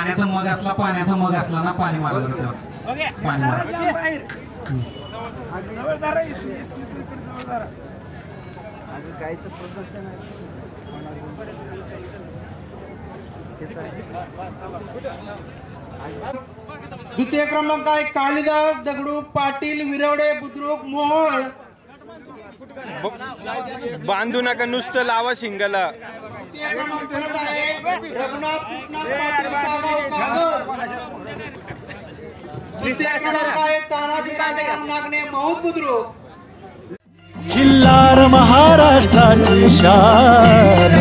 पाण्याचा मग असला ना पाणी मारलं पाणी द्वितीय क्रमांक आहे कालिदास दगडू पाटील विरवडे बुद्रुक मोहोळ। बांधू नका नुसतं लावा शिंगला। द्वितीय क्रमांक आहे रघुनाथ कृष्णा पाटील सागाव कागल। तृतीय क्रमांक आहे तानाजी राजाराम नागणे महूद बुद्रुक। खिल्लार महाराष्ट्राची शान